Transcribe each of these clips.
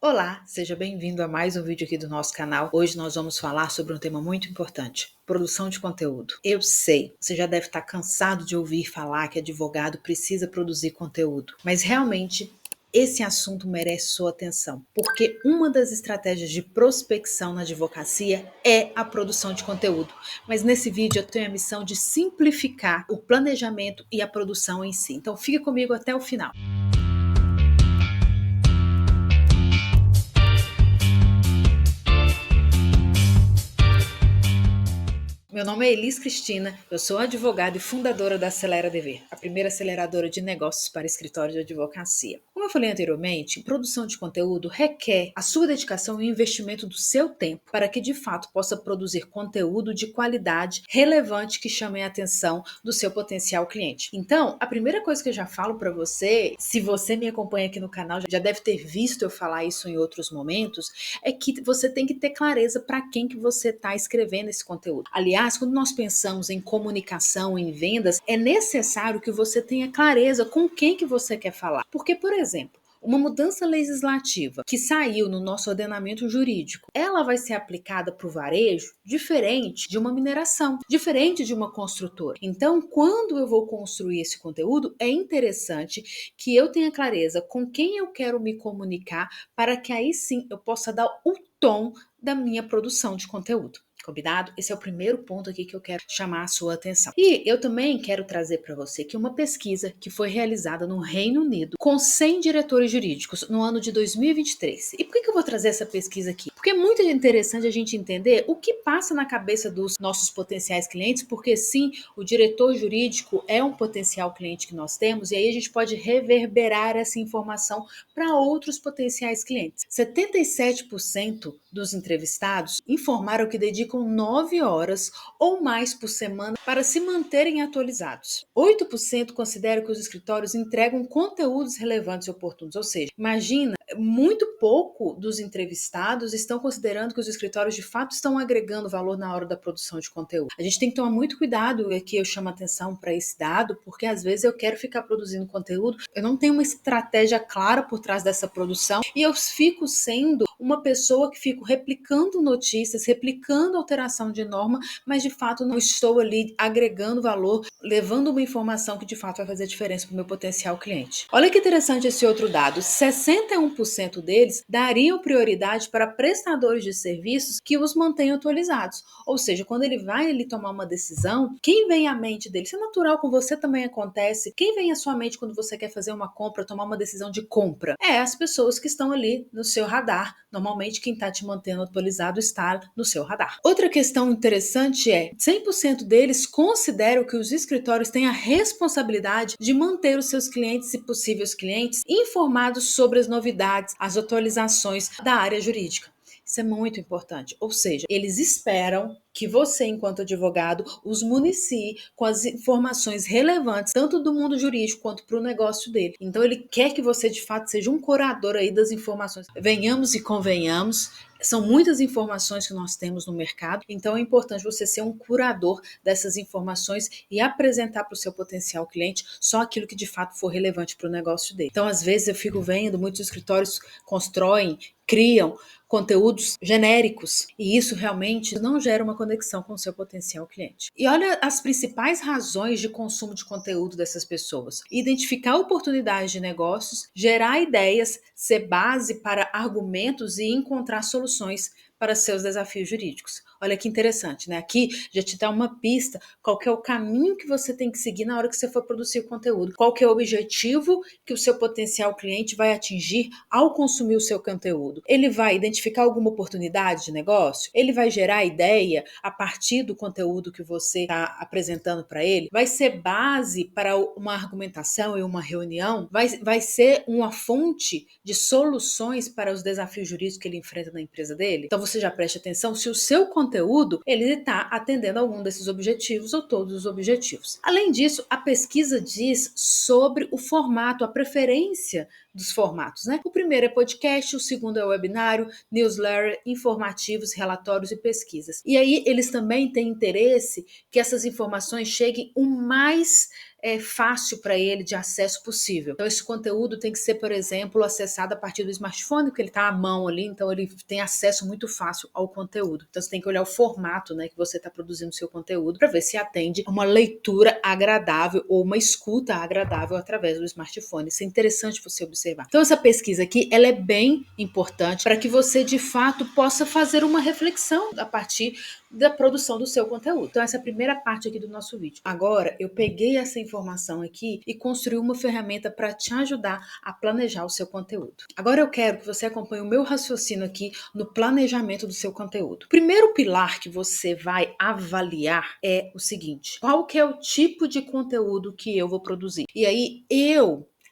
Olá, seja bem-vindo a mais um vídeo aqui do nosso canal. Hoje nós vamos falar sobre um tema muito importante, produção de conteúdo. Eu sei, você já deve estar cansado de ouvir falar que advogado precisa produzir conteúdo, mas realmente esse assunto merece sua atenção, porque uma das estratégias de prospecção na advocacia é a produção de conteúdo. Mas nesse vídeo eu tenho a missão de simplificar o planejamento e a produção em si. Então fique comigo até o final. Meu nome é Elis Cristina, eu sou advogada e fundadora da Acelera DV, a primeira aceleradora de negócios para escritório de advocacia. Como eu falei anteriormente, produção de conteúdo requer a sua dedicação e investimento do seu tempo para que de fato possa produzir conteúdo de qualidade relevante que chame a atenção do seu potencial cliente. Então, a primeira coisa que eu já falo para você, se você me acompanha aqui no canal, já deve ter visto eu falar isso em outros momentos, é que você tem que ter clareza para quem que você está escrevendo esse conteúdo. Aliás, quando nós pensamos em comunicação, em vendas, é necessário que você tenha clareza com quem que você quer falar. Porque, por exemplo, uma mudança legislativa que saiu no nosso ordenamento jurídico, ela vai ser aplicada para o varejo diferente de uma mineração, diferente de uma construtora. Então, quando eu vou construir esse conteúdo, é interessante que eu tenha clareza com quem eu quero me comunicar para que aí sim eu possa dar o tom da minha produção de conteúdo. Combinado? Esse é o primeiro ponto aqui que eu quero chamar a sua atenção. E eu também quero trazer para você aqui uma pesquisa que foi realizada no Reino Unido com 100 diretores jurídicos no ano de 2023. E por que eu vou trazer essa pesquisa aqui? Porque é muito interessante a gente entender o que passa na cabeça dos nossos potenciais clientes, porque sim, o diretor jurídico é um potencial cliente que nós temos e aí a gente pode reverberar essa informação para outros potenciais clientes. 77% dos entrevistados informaram que dedicam 9 horas ou mais por semana para se manterem atualizados. 8% consideram que os escritórios entregam conteúdos relevantes e oportunos, ou seja, imagina, muito pouco dos entrevistados estão considerando que os escritórios de fato estão agregando valor na hora da produção de conteúdo. A gente tem que tomar muito cuidado, aqui eu chamo atenção para esse dado, porque às vezes eu quero ficar produzindo conteúdo, eu não tenho uma estratégia clara por trás dessa produção e eu fico sendo uma pessoa que fico replicando notícias, replicando alteração de norma, mas de fato não estou ali agregando valor, levando uma informação que de fato vai fazer diferença para o meu potencial cliente. Olha que interessante esse outro dado, 61% deles dariam prioridade para prestadores de serviços que os mantenham atualizados. Ou seja, quando ele vai ali tomar uma decisão, quem vem à mente dele? Isso é natural, com você também acontece. Quem vem à sua mente quando você quer fazer uma compra, tomar uma decisão de compra? É as pessoas que estão ali no seu radar. Normalmente, quem está te mantendo atualizado está no seu radar. Outra questão interessante é 100% deles consideram que os escritórios têm a responsabilidade de manter os seus clientes e possíveis clientes informados sobre as novidades, as atualizações da área jurídica. Isso é muito importante. Ou seja, eles esperam que você, enquanto advogado, os municie com as informações relevantes, tanto do mundo jurídico quanto para o negócio dele. Então, ele quer que você, de fato, seja um curador aí das informações. Venhamos e convenhamos, são muitas informações que nós temos no mercado, então é importante você ser um curador dessas informações e apresentar para o seu potencial cliente só aquilo que de fato for relevante para o negócio dele. Então, às vezes, eu fico vendo, muitos escritórios constroem, criam conteúdos genéricos e isso realmente não gera uma conexão com o seu potencial cliente. E olha as principais razões de consumo de conteúdo dessas pessoas: identificar oportunidades de negócios, gerar ideias, ser base para argumentos e encontrar soluções para seus desafios jurídicos. Olha que interessante, né? Aqui já te dá uma pista qual que é o caminho que você tem que seguir na hora que você for produzir o conteúdo, qual que é o objetivo que o seu potencial cliente vai atingir ao consumir o seu conteúdo. Ele vai identificar alguma oportunidade de negócio? Ele vai gerar ideia a partir do conteúdo que você está apresentando para ele? Vai ser base para uma argumentação e uma reunião? Vai ser uma fonte de soluções para os desafios jurídicos que ele enfrenta na empresa dele? Então você já preste atenção se o seu conteúdo ele está atendendo a algum desses objetivos ou todos os objetivos. Além disso, a pesquisa diz sobre o formato, a preferência dos formatos, né? O primeiro é podcast, o segundo é webinário, newsletter, informativos, relatórios e pesquisas. E aí eles também têm interesse que essas informações cheguem o mais fácil para ele de acesso possível. Então esse conteúdo tem que ser, por exemplo, acessado a partir do smartphone, porque ele está à mão ali, então ele tem acesso muito fácil ao conteúdo. Então você tem que olhar o formato, né, que você está produzindo o seu conteúdo para ver se atende a uma leitura agradável ou uma escuta agradável através do smartphone. Isso é interessante você observar. Então essa pesquisa aqui, ela é bem importante para que você de fato possa fazer uma reflexão a partir da produção do seu conteúdo. Então essa é a primeira parte aqui do nosso vídeo. Agora eu peguei essa informação aqui e construí uma ferramenta para te ajudar a planejar o seu conteúdo. Agora eu quero que você acompanhe o meu raciocínio aqui no planejamento do seu conteúdo. O primeiro pilar que você vai avaliar é o seguinte: qual que é o tipo de conteúdo que eu vou produzir? E aí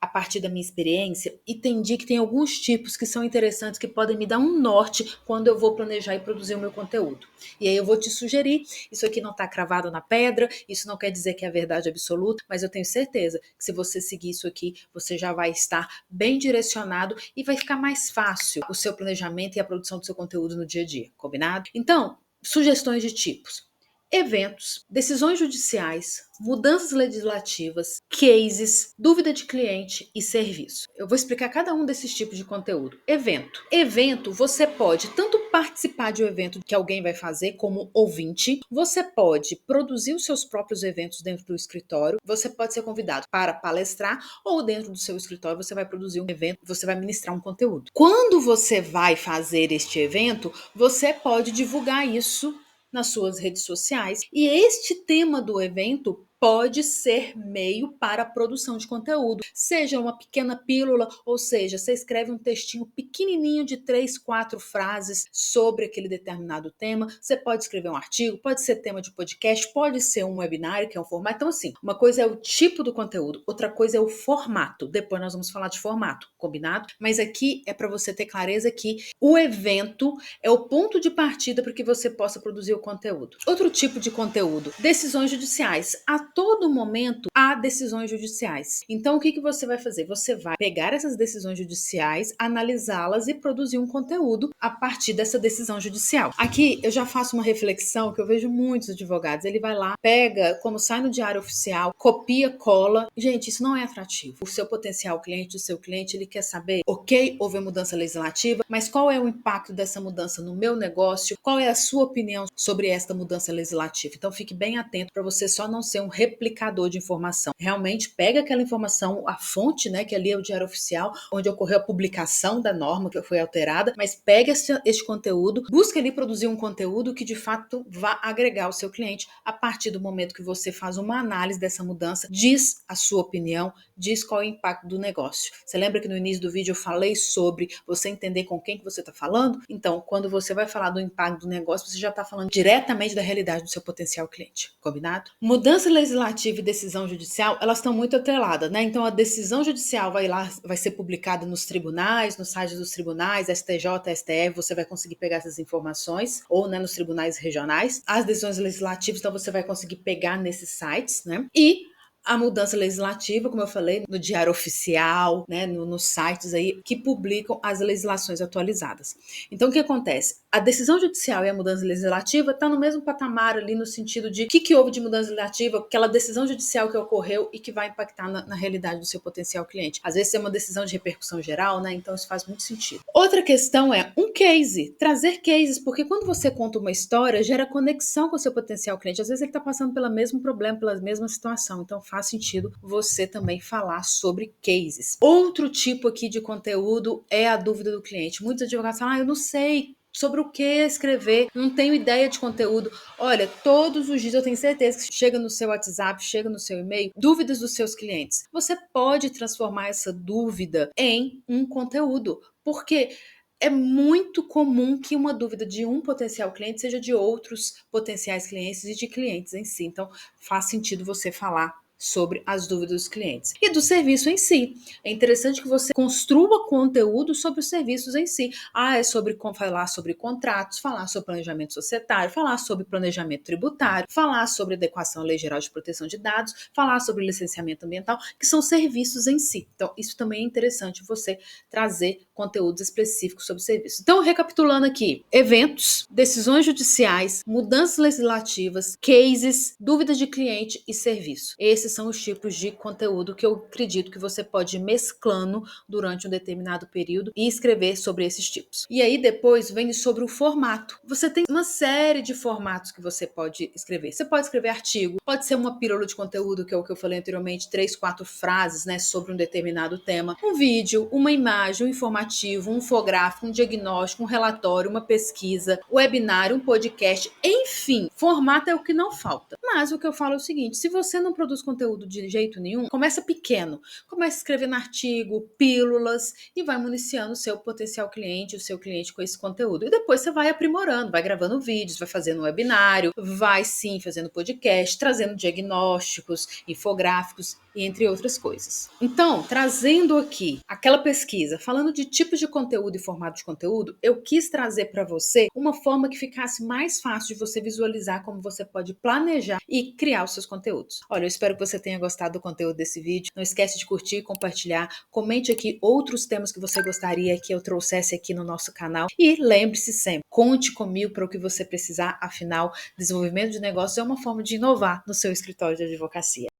a partir da minha experiência, entendi que tem alguns tipos que são interessantes, que podem me dar um norte quando eu vou planejar e produzir o meu conteúdo. E aí eu vou te sugerir, isso aqui não está cravado na pedra, isso não quer dizer que é a verdade absoluta, mas eu tenho certeza que se você seguir isso aqui, você já vai estar bem direcionado e vai ficar mais fácil o seu planejamento e a produção do seu conteúdo no dia a dia, combinado? Então, sugestões de tipos: eventos, decisões judiciais, mudanças legislativas, cases, dúvida de cliente e serviço. Eu vou explicar cada um desses tipos de conteúdo. Evento. Evento, você pode tanto participar de um evento que alguém vai fazer como ouvinte, você pode produzir os seus próprios eventos dentro do escritório, você pode ser convidado para palestrar ou dentro do seu escritório você vai produzir um evento, você vai ministrar um conteúdo. Quando você vai fazer este evento, você pode divulgar isso nas suas redes sociais. E este tema do evento pode ser meio para a produção de conteúdo. Seja uma pequena pílula, ou seja, você escreve um textinho pequenininho de 3, 4 frases sobre aquele determinado tema. Você pode escrever um artigo, pode ser tema de podcast, pode ser um webinário, que é um formato. Então, assim, uma coisa é o tipo do conteúdo, outra coisa é o formato. Depois nós vamos falar de formato, combinado? Mas aqui é para você ter clareza que o evento é o ponto de partida para que você possa produzir o conteúdo. Outro tipo de conteúdo: decisões judiciais. A todo momento há decisões judiciais. Então o que você vai fazer? Você vai pegar essas decisões judiciais, analisá-las e produzir um conteúdo a partir dessa decisão judicial. Aqui eu já faço uma reflexão que eu vejo muitos advogados. Ele vai lá, pega como sai no diário oficial, copia, cola. Gente, isso não é atrativo. O seu potencial cliente, o seu cliente, ele quer saber, ok, houve a mudança legislativa, mas qual é o impacto dessa mudança no meu negócio? Qual é a sua opinião sobre esta mudança legislativa? Então fique bem atento para você só não ser um replicador de informação. Realmente pega aquela informação, a fonte, né, que ali é o diário oficial, onde ocorreu a publicação da norma que foi alterada, mas pega este conteúdo, busca ali produzir um conteúdo que de fato vá agregar o seu cliente a partir do momento que você faz uma análise dessa mudança, diz a sua opinião, diz qual é o impacto do negócio. Você lembra que no início do vídeo eu falei sobre você entender com quem que você está falando? Então, quando você vai falar do impacto do negócio, você já está falando diretamente da realidade do seu potencial cliente, combinado? Mudança legislativa e decisão judicial, elas estão muito atreladas, né? Então, a decisão judicial vai ser publicada nos tribunais, nos sites dos tribunais, STJ, STF, você vai conseguir pegar essas informações, ou né, nos tribunais regionais. As decisões legislativas, então, você vai conseguir pegar nesses sites, né? E a mudança legislativa, como eu falei, no Diário Oficial, né, nos sites aí que publicam as legislações atualizadas. Então, o que acontece? A decisão judicial e a mudança legislativa estão no mesmo patamar ali no sentido de o que houve de mudança legislativa, aquela decisão judicial que ocorreu e que vai impactar na realidade do seu potencial cliente. Às vezes é uma decisão de repercussão geral, né? Então isso faz muito sentido. Outra questão é um case, trazer cases, porque quando você conta uma história, gera conexão com o seu potencial cliente. Às vezes ele está passando pelo mesmo problema, pela mesma situação, então faz sentido você também falar sobre cases. Outro tipo aqui de conteúdo é a dúvida do cliente. Muitos advogados falam, eu não sei sobre o que escrever, não tenho ideia de conteúdo. Olha, todos os dias eu tenho certeza que chega no seu WhatsApp, chega no seu e-mail, dúvidas dos seus clientes. Você pode transformar essa dúvida em um conteúdo, porque é muito comum que uma dúvida de um potencial cliente seja de outros potenciais clientes e de clientes em si. Então, faz sentido você falar sobre as dúvidas dos clientes. E do serviço em si. É interessante que você construa conteúdo sobre os serviços em si. É sobre falar sobre contratos, falar sobre planejamento societário, falar sobre planejamento tributário, falar sobre adequação à Lei Geral de Proteção de Dados, falar sobre licenciamento ambiental, que são serviços em si. Então, isso também é interessante você trazer conteúdos específicos sobre serviços. Então, recapitulando aqui, eventos, decisões judiciais, mudanças legislativas, cases, dúvidas de cliente e serviço. Esses são os tipos de conteúdo que eu acredito que você pode ir mesclando durante um determinado período e escrever sobre esses tipos. E aí depois vem sobre o formato. Você tem uma série de formatos que você pode escrever. Você pode escrever artigo, pode ser uma pílula de conteúdo, que é o que eu falei anteriormente, 3, 4 frases, né, sobre um determinado tema, um vídeo, uma imagem, um informativo, um infográfico, um diagnóstico, um relatório, uma pesquisa, webinário, um podcast, enfim, formato é o que não falta. Mas o que eu falo é o seguinte, se você não produz conteúdo de jeito nenhum, começa pequeno, começa escrevendo artigo, pílulas e vai municiando o seu potencial cliente, o seu cliente com esse conteúdo. E depois você vai aprimorando, vai gravando vídeos, vai fazendo um webinário, vai sim fazendo podcast, trazendo diagnósticos, infográficos e entre outras coisas. Então, trazendo aqui aquela pesquisa, falando de tipos de conteúdo e formato de conteúdo, eu quis trazer para você uma forma que ficasse mais fácil de você visualizar como você pode planejar e criar os seus conteúdos. Olha, eu espero que você tenha gostado do conteúdo desse vídeo. Não esquece de curtir, compartilhar, comente aqui outros temas que você gostaria que eu trouxesse aqui no nosso canal e lembre-se sempre, conte comigo para o que você precisar, afinal, desenvolvimento de negócios é uma forma de inovar no seu escritório de advocacia.